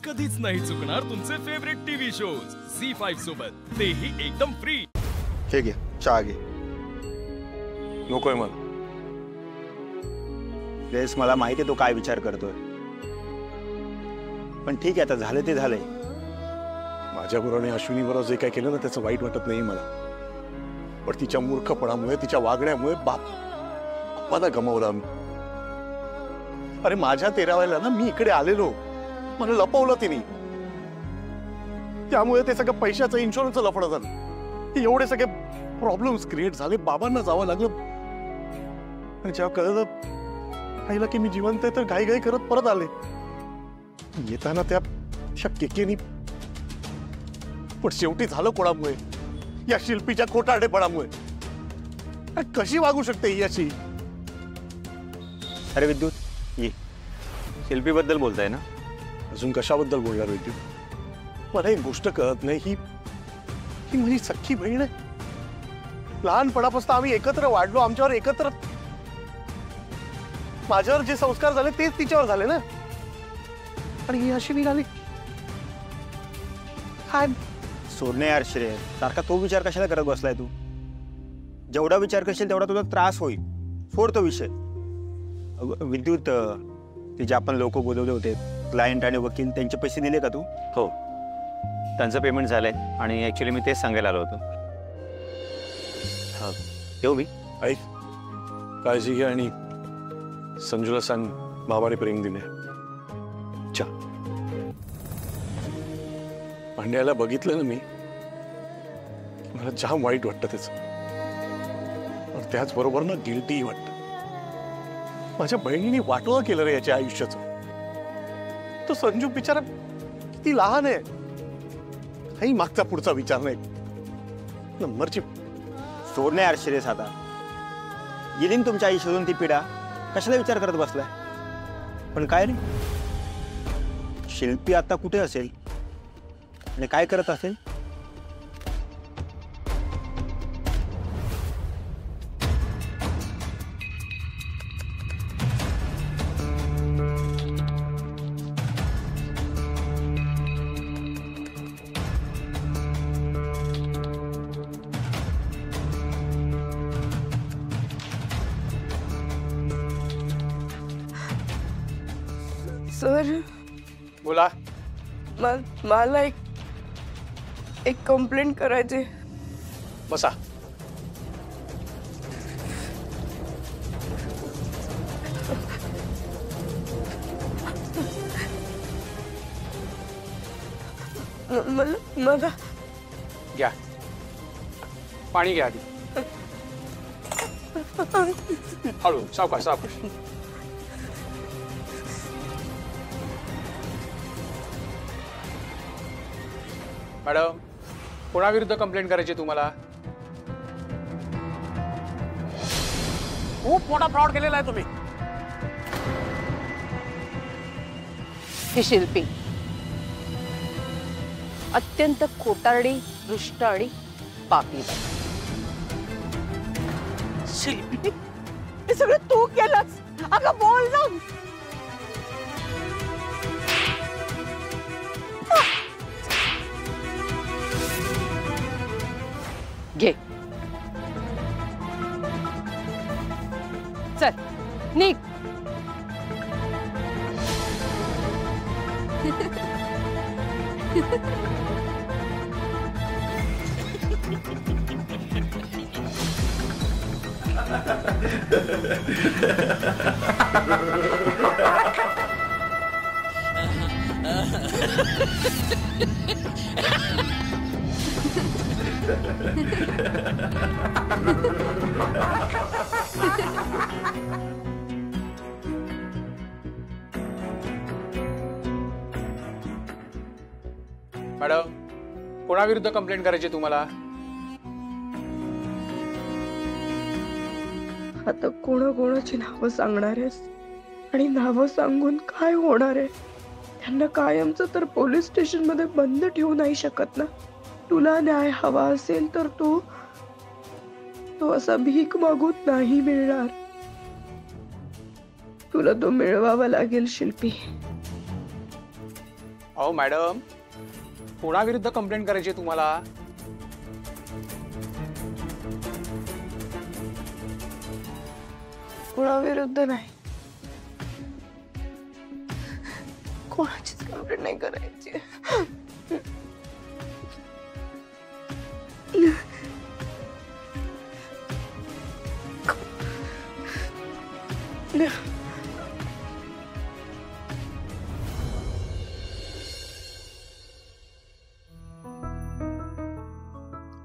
कधीच नाही चुकणार तुमचे फेवरेट टीव्ही शोज झी5 सोबत, तेही एकदम फ्री। हे घे, चहा घे। नकोय मला। रेस, मला माहिती आहे तो काय विचार करतोय, पण ठीक आहे, आता झालं ते झालंय। माझ्याबरोबर अश्विनीबरोबर जे काय केलं ना त्याचं वाईट वाटत नाही मला, पण तिच्या मूर्खपणामुळे, तिच्या वागण्यामुळे बापाला गमावलं आम्ही। अरे माझ्या 13व्याला ना मी इकडे आलेलो, मला लपवलं तिने, त्यामुळे ते सगळं पैशाचं, इन्शुरन्सचं लफडं झालं, एवढे सगळे प्रॉब्लेम्स क्रिएट झाले, बाबांना जावं लागलं। आणि जेव्हा कळलं आईला की मी जिवंत आहे तर घाई घाई करत परत आले। येताना त्या केकेनी, पण शेवटी झालं कोणामुळे? या शिल्पीच्या खोटारडेपणामुळे। कशी वागू शकते ही अशी? अरे विद्युत, ये, शिल्पी बद्दल बोलताय ना? अजून कशाबद्दल बोलणार विद्युत? मला एक गोष्ट कळत नाही, ही माझी सख्खी बहीण आहे। लहानपणापासून आम्ही एकत्र वाढलो, आमच्यावर एकत्र, माझ्यावर जे संस्कार झाले तेच तिच्यावर झाले ना, आणि ही अशी निघाली। काय सोडणे यार श्रेय, सारखा तो विचार कशाला करत बसलाय तू? जेवढा विचार करशील तेवढा तुला त्रास होईल, सोड तो विषय। विद्युत, ते जे आपण लोक बोलवले होते, क्लायंट आणि वकील, त्यांचे पैसे दिले का तू? हो, त्यांचं पेमेंट झालंय आणि ऍक्च्युअली मी तेच सांगायला आलो होतो। हा, येऊ मी? ऐक, काळजी घे आणि संजूला सांग बाबाने प्रेम दिले। पांड्याला बघितलं ना मी, मला जाम वाईट वाटतं त्याचं, आणि त्याचबरोबर ना गिल्टी वाटतं। माझ्या बहिणीने वाटोळं केलं रे याच्या आयुष्याचं। तो संजू बिचारा किती लहान आहे, काही मागचा पुढचा विचार नाही, नंबरची। सोडणे यार श्रेयस, आता गेली ना तुमच्या आई शोधून ती पिढा, कशाला विचार करत बसलाय? पण काय रे, शिल्पी आता कुठे असेल आणि काय करत असेल? सर, बोला। मला एक कंप्लेंट करायची। बसा। मला घ्या, पाणी घ्या आधी। हळू, सावकाश सावकाश। मॅडम, कोणाविरुद्ध कंप्लेंट करायची तुम्हाला? खूप मोठा फ्रॉड केलेला आहे तुम्ही। ही शिल्पी अत्यंत खोटारडी, दुष्ट आणि पापी। शिल्पी, हे सगळं तू केलंस? अगं बोल ना। घे, चल निघ। मॅडम, कोणाविरुद्ध कंप्लेंट करायची तुम्हाला? आता कोणाकोणाची नावं सांगणार आहेस? आणि नावं सांगून काय होणार आहे? त्यांना कायमचं तर पोलीस स्टेशन मध्ये बंद ठेवू नाही शकत ना। तुला न्याय हवा असेल तर तो असा भीक मागून नाही मिळणार, तुला तो मिळवावा लागेल शिल्पी। अहो मॅडम, कोणाविरुद्ध कंप्लेंट करायची तुम्हाला? कुणाविरुद्ध नाही, कोणाचीच कंप्लेंट नाही करायची.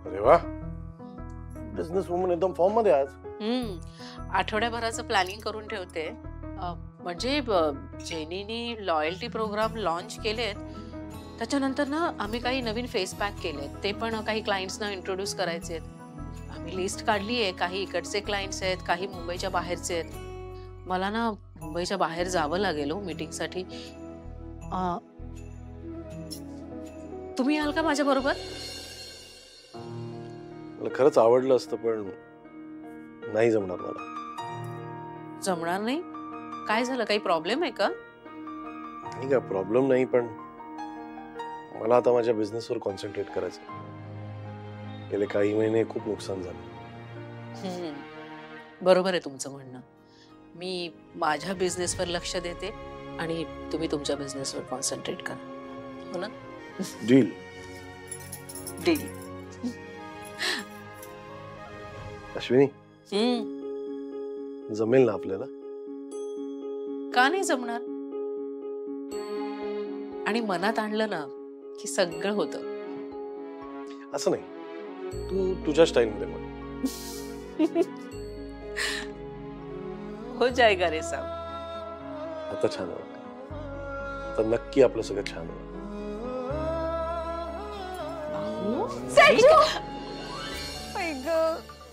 अरे वा, बिझनेस वुमन एकदम फॉर्म मध्ये आज. आठवड्याभराचं प्लॅनिंग करून ठेवते. म्हणजे जेनीनी लॉयल्टी प्रोग्राम लॉन्च केलेत, त्याच्यानंतर ना आम्ही काही नवीन फेस पॅक केलेत, ते पण काही क्लायंट्सना इंट्रोड्यूस करायचे आहेत. आम्ही लिस्ट काढली आहे. काही इकडचे क्लायंट्स आहेत, काही मुंबईच्या बाहेरचे आहेत. मला ना मुंबईच्या बाहेर जावं लागेल हो मीटिंगसाठी. तुम्ही याल का माझ्या बरोबर? मला खरंच आवडलं असतं पण नाही जमणार मला. जमणार नाही? काय झालं? काही प्रॉब्लेम आहे का? नाही का प्रॉब्लेम नाही, पण मला आता माझ्या बिझनेसवर कॉन्सन्ट्रेट करायचं. गेले काही महिने खूप नुकसान झालं. बरोबर आहे तुमचं म्हणणं. मी माझ्या बिझनेसवर लक्ष देते आणि तुम्ही तुमच्या बिझनेसवर कॉन्सन्ट्रेट करा. हो ना? डील. डील. अश्विनी, जमेल ना आपल्याला? का नाही जमणार? आणि मनात आणलं ना की सगळं होतं. असं नाही, तू तुझ्या स्टाईलमध्ये म्हण. हो जाएगा रे साहब. आता छान वाटतं. आता नक्की आपलं सगळं छान होईल.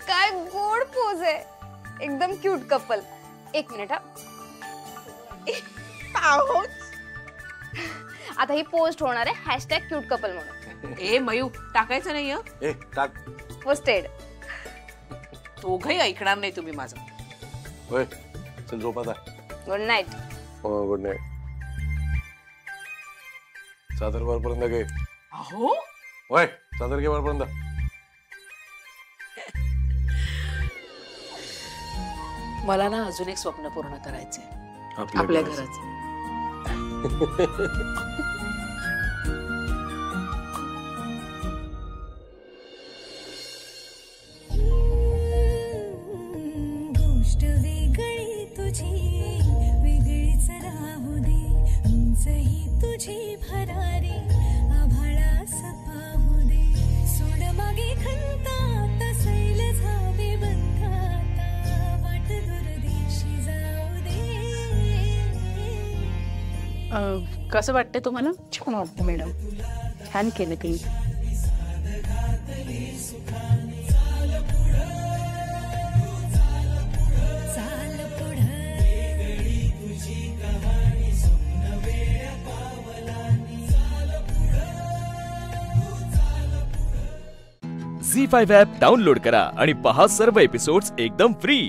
काय गोड पोज आहे, एकदम क्यूट कपल. एक मिनिट हा. आता ही पोस्ट होणार आहे हॅशटॅग क्यूट कपल म्हणून. ए मयू, टाकायचं नाही. ए टाक. पोस्टेड. दोघही ऐकणार नाही तुम्ही माझं. होय, चल झोप आता. Good night. हो, गुड नाईट. चादर वरपर्यंत घे. अहो होय, चादर घे वरपर्यंत. मला ना अजून एक स्वप्न पूर्ण करायचंय आपल्या घराचं. गोष्ट वेगळी तुझी, वेगळीच राहू दे. उंचही तुझी भरारी, आभाळास पाहू दे. सोड मागे खंता, तसैल झाले बंधाता. वाट दुर्दिशी जाऊ दे. कसं वाटतंय तुम्हाला? छान वाटतं मॅडम, छान केलं काही. झी5 ॲप डाउनलोड करा आणि पहा सर्व एपिसोड्स एकदम फ्री.